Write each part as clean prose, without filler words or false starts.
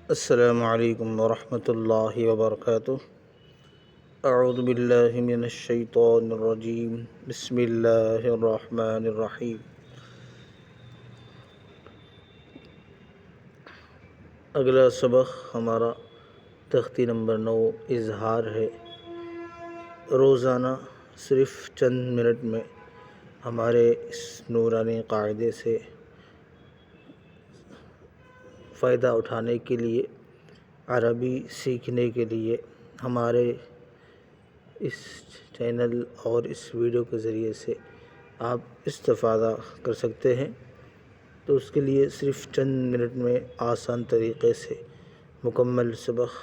السلام علیکم ورحمۃ اللہ وبرکاتہ۔ اعوذ باللہ من الشیطان الرجیم، بسم اللہ الرحمن الرحیم۔ اگلا سبق ہمارا تختی نمبر 9 اظہار ہے۔ روزانہ صرف چند منٹ میں ہمارے اس نورانی قاعدے سے فائدہ اٹھانے کے لیے، عربی سیکھنے کے لیے ہمارے اس چینل اور اس ویڈیو کے ذریعے سے آپ استفادہ کر سکتے ہیں۔ تو اس کے لیے صرف چند منٹ میں آسان طریقے سے مکمل سبق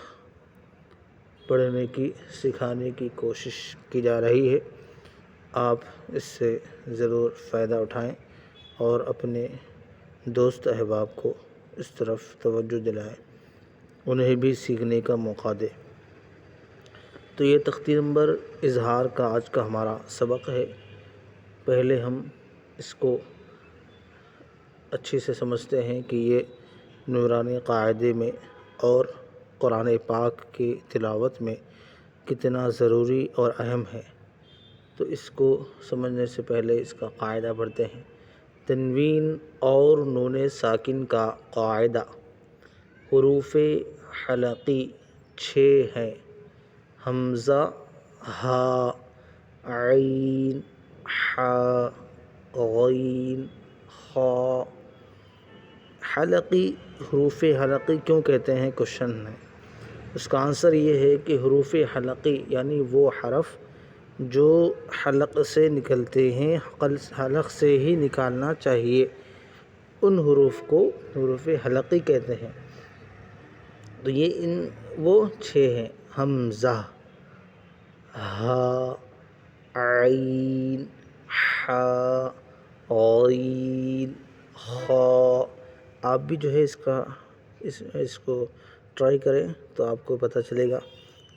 پڑھنے کی، سکھانے کی کوشش کی جا رہی ہے۔ آپ اس سے ضرور فائدہ اٹھائیں اور اپنے دوست احباب کو اس طرف توجہ دلائیں، انہیں بھی سیکھنے کا موقع دیں۔ تو یہ تختی نمبر اظہار کا آج کا ہمارا سبق ہے۔ پہلے ہم اس کو اچھی سے سمجھتے ہیں کہ یہ نورانی قاعدے میں اور قرآن پاک کی تلاوت میں کتنا ضروری اور اہم ہے۔ تو اس کو سمجھنے سے پہلے اس کا قاعدہ پڑھتے ہیں۔ تنوین اور نون ساکن کا قاعدہ: حروف حلقی 6 ہیں: حمزہ، ہا، عین، حا، غین، خا۔ حلقی، حروف حلقی کیوں کہتے ہیں؟ کوشچن ہے۔ اس کا آنسر یہ ہے کہ حروف حلقی یعنی وہ حرف جو حلق سے نکلتے ہیں، حلق سے ہی نکالنا چاہیے، ان حروف کو حروف حلقی کہتے ہیں۔ تو یہ وہ 6 ہیں: حمزہ، ہا، عین، حا، غین، خا۔ آپ بھی جو ہے اس کو ٹرائی کریں تو آپ کو پتہ چلے گا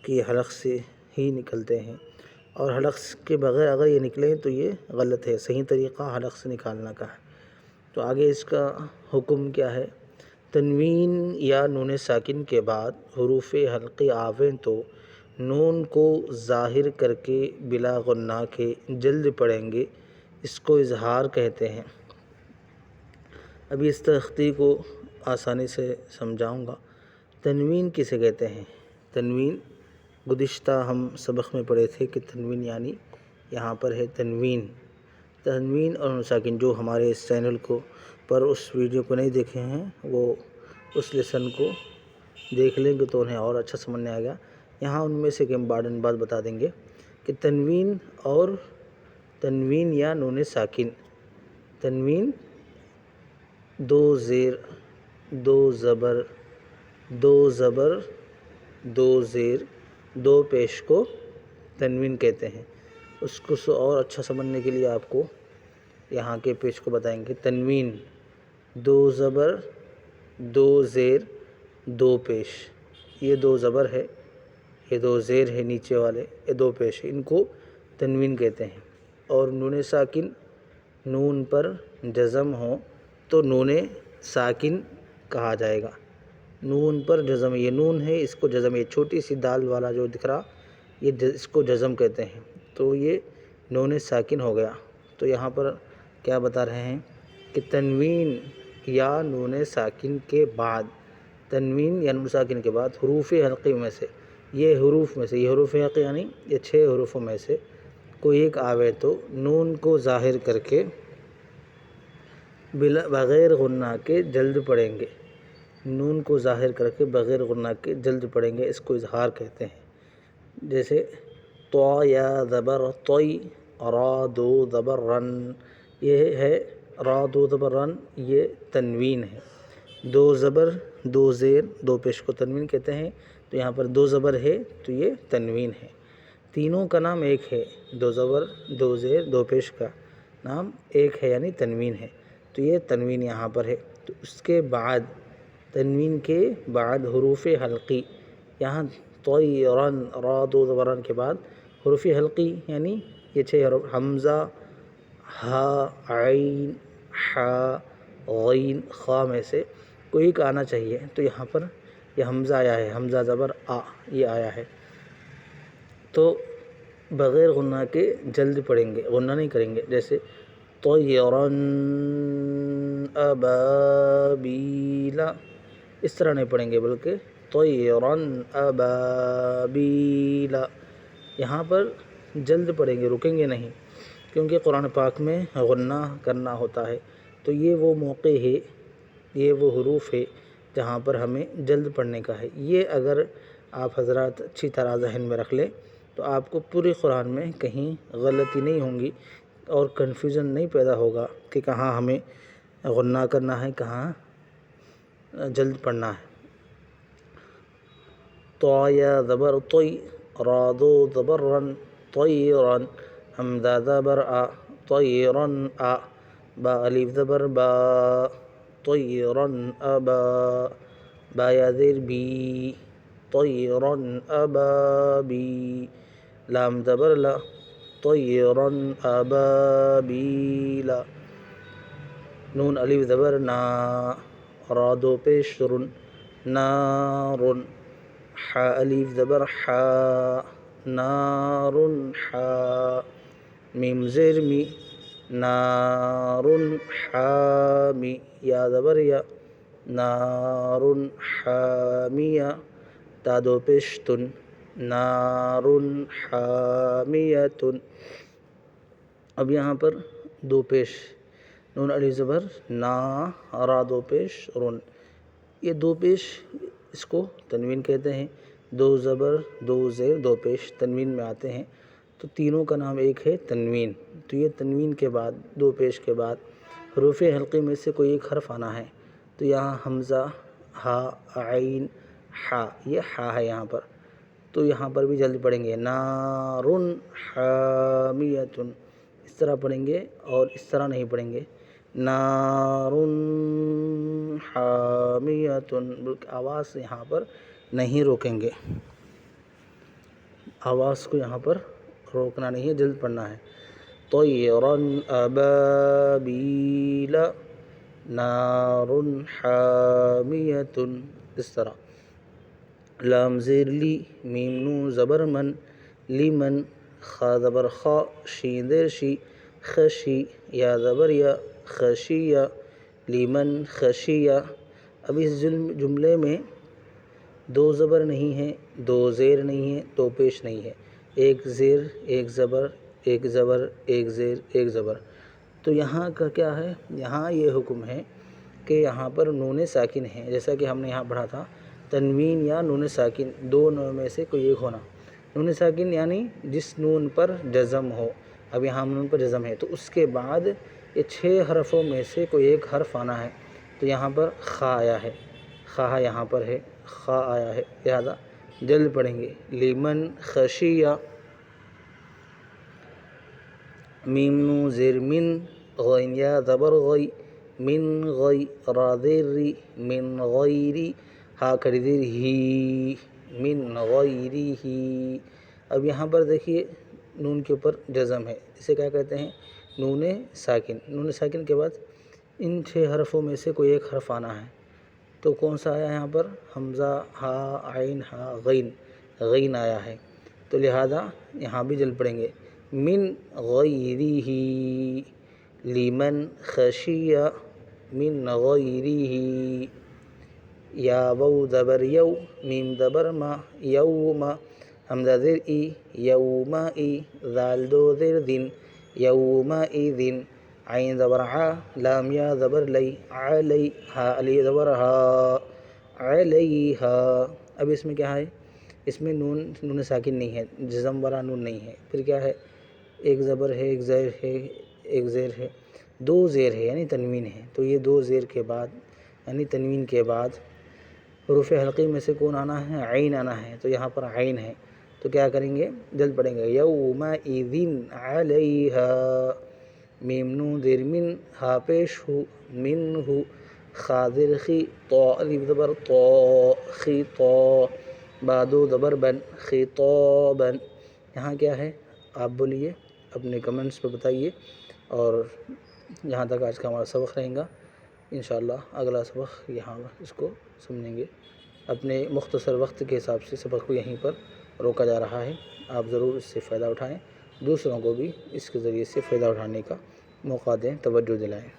کہ یہ حلق سے ہی نکلتے ہیں، اور حلق کے بغیر اگر یہ نکلیں تو یہ غلط ہے۔ صحیح طریقہ حلق سے نکالنا کا ہے۔ تو آگے اس کا حکم کیا ہے؟ تنوین یا نون ساکن کے بعد حروف حلقی آویں تو نون کو ظاہر کر کے بلا غنہ کے جلد پڑھیں گے، اس کو اظہار کہتے ہیں۔ ابھی اس تختی کو آسانی سے سمجھاؤں گا۔ تنوین کسے کہتے ہیں؟ تنوین گزشتہ ہم سبق میں پڑھے تھے کہ تنوین یعنی یہاں پر ہے تنوین۔ تنوین اور نون ساکن جو ہمارے اس چینل کو پر اس ویڈیو کو نہیں دیکھے ہیں وہ اس لیسن کو دیکھ لیں گے تو انہیں اور اچھا سمجھ میں آئے گا۔ یہاں ان میں سے ایک امپارٹنٹ بات بتا دیں گے کہ تنوین یا نون ساکن، تنوین 2 زیر، 2 زبر، 2 زبر، 2 زیر، 2 پیش کو تنوین کہتے ہیں۔ اس کو اور اچھا سمجھنے کے لیے آپ کو یہاں کے پیش کو بتائیں گے۔ تنوین 2 زبر، 2 زیر، 2 پیش، یہ 2 زبر ہے، یہ 2 زیر ہے نیچے والے، یہ 2 پیش ہے، ان کو تنوین کہتے ہیں۔ اور نون ساکن، نون پر جزم ہو تو نون ساکن کہا جائے گا۔ نون پر جزم، یہ نون ہے، اس کو جزم، یہ چھوٹی سی دال والا جو دکھ رہا یہ اس کو جزم کہتے ہیں، تو یہ نون ساکن ہو گیا۔ تو یہاں پر کیا بتا رہے ہیں کہ تنوین یا نون ساکن کے بعد، تنوین یا نون ساکن کے بعد حروف حلقی میں سے، یہ حروف حلقی یعنی یہ 6 حروفوں میں سے کوئی ایک آوے تو نون کو ظاہر کر کے بغیر غنہ کے جلد پڑھیں گے۔ نون کو ظاہر کر کے بغیر غنہ کے جلد پڑھیں گے، اس کو اظہار کہتے ہیں۔ جیسے طا یا زبر طی، را دو زبر رن، یہ ہے را دو زبر رن، یہ تنوین ہے۔ 2 زبر، 2 زیر، 2 پیش کو تنوین کہتے ہیں۔ تو یہاں پر 2 زبر ہے تو یہ تنوین ہے۔ تینوں کا نام ایک ہے، 2 زبر، 2 زیر، 2 پیش کا نام ایک ہے یعنی تنوین ہے، تو یہ تنوین یہاں پر ہے۔ تو اس کے بعد، تنوین کے بعد حروف حلقی، یہاں طیرن، را 2 زبر رن کے بعد حروف حلقی یعنی یہ 6 حروف: حمزہ، ہا، عین، حا، غین، خا میں سے کوئی ایک آنا چاہیے۔ تو یہاں پر یہ حمزہ آیا ہے، حمزہ زبر آ یہ آیا ہے، تو بغیر غنہ کے جلد پڑھیں گے، غنہ نہیں کریں گے. جیسے طیرن ابابیلا، اس طرح نہیں پڑھیں گے بلکہ طیرن ابابیلا. یہاں پر جلد پڑھیں گے، رکیں گے نہیں، کیونکہ قرآن پاک میں غنہ کرنا ہوتا ہے. تو یہ وہ موقع ہے، یہ وہ حروف ہے جہاں پر ہمیں جلد پڑھنے کا ہے. یہ اگر آپ حضرات اچھی طرح ذہن میں رکھ لیں تو آپ کو پورے قرآن میں کہیں غلطی نہیں ہوں گی اور کنفیوژن نہیں پیدا ہوگا کہ کہاں ہمیں غنہ کرنا ہے، کہاں جلد پڑھنا ہے. طا یا زبر طی، را دو زبر رن، طیرن، حمزہ زبر آ، طیرن آ، با الف زبر با، طیرن ابا، با یا زیر بی، طیرن ابابی، لام زبر لا، طیرن ابابیلا، نون الف زبر نا، را دو پیش رن، نارن، حا الف زبر حا، نارن حا، میم زیر می، نارن حامی، یا زبر یا، نارن حامیہ، تا دو پیش تن، نارن حامیتن. اب یہاں پر دو پیش، نون الف زبر نا، را دو پیش رن، یہ دو پیش اس کو تنوین کہتے ہیں. دو زبر دو زیر دو پیش تنوین میں آتے ہیں، تو تینوں کا نام ایک ہے تنوین. تو یہ تنوین کے بعد، دو پیش کے بعد حروف حلقی میں سے کوئی ایک حرف آنا ہے. تو یہاں حمزہ، ہا، عین، حا، یہ حا ہے یہاں پر، تو یہاں پر بھی جلد پڑھیں گے. نارن حامیتن، اس طرح پڑھیں گے اور اس طرح نہیں پڑھیں گے. نارن حامیتن، بلکہ آواز یہاں پر نہیں روکیں گے، آواز کو یہاں پر روکنا نہیں ہے، جلد پڑھنا ہے. طیرن ابابیلا، نارن حامیتن، اس طرح. لام زیر لی، میم نون زبر من، لیمن، خا زبر خا، شین زیر شی، خشی، یا زبر یا، خشیہ، لیمن خشیہ. اب اس جملے میں دو زبر نہیں ہے، دو زیر نہیں ہے، دو پیش نہیں ہے، ایک زیر ایک زبر، ایک زبر ایک زیر ایک زبر. تو یہاں کا کیا ہے، یہاں یہ حکم ہے کہ یہاں پر نون ساکن ہے، جیسا کہ ہم نے یہاں پڑھا تھا تنوین یا نون ساکن، دو نون میں سے کوئی ایک ہونا. نون ساکن یعنی جس نون پر جزم ہو. اب یہاں نون پر جزم ہے تو اس کے بعد یہ 6 حرفوں میں سے کوئی ایک حرف آنا ہے. تو یہاں پر خا آیا ہے، خا یہاں پر ہے، خا آیا ہے، لہذا جلد پڑھیں گے. لیمن خشیہ، میم نو زیر من، غین یا زبر غی، من غی، را زیر ری، من غیری، ہا کھڑی زیر ہی، من غیری ہی. اب یہاں پر دیکھیے نون کے اوپر جزم ہے، اسے کیا کہتے ہیں، نون ساکن. نون ساکن کے بعد ان 6 حرفوں میں سے کوئی ایک حرف آنا ہے. تو کون سا آیا یہاں پر، حمزہ، ہا، عین، ہا، غین، غین آیا ہے، تو لہذا یہاں بھی جلد پڑھیں گے. من غیرہ، لیمن خشیہ، من غیرہ، یا وو زبر یو، میم زبر ما، یوم، حمزہ زیر ای، یوم ای، ذال دو زیر دن، یوم ایذن، عین زبر ع، لام یا زبر لی، علی، ہا علی زبر ہا، علیہا. اب اس میں کیا ہے، اس میں نون ساکن نہیں ہے، جزم والا نون نہیں ہے، پھر کیا ہے، ایک زبر ہے، ایک زیر ہے، ایک زیر ہے، دو زیر ہے یعنی تنوین ہے. تو یہ دو زیر کے بعد یعنی تنوین کے بعد حروف حلقی میں سے کون آنا ہے، عین آنا ہے. تو یہاں پر عین ہے تو کیا کریں گے، جلد پڑھیں گے. یومئذ علیہا، میم نون زیر من، ہا پیش ہو، منہ، خا زیر خی، طا الف زبر طا، خطا، با دو زبر بن، خطابا. یہاں کیا ہے آپ بولیے، اپنے کمنٹس پہ بتائیے، اور یہاں تک آج کا ہمارا سبق رہے گا. انشاءاللہ اگلا سبق یہاں اس کو سمجھیں گے. اپنے مختصر وقت کے حساب سے سبق کو یہیں پر روکا جا رہا ہے۔ آپ ضرور اس سے فائدہ اٹھائیں، دوسروں کو بھی اس کے ذریعے سے فائدہ اٹھانے کا موقع دیں، توجہ دلائیں۔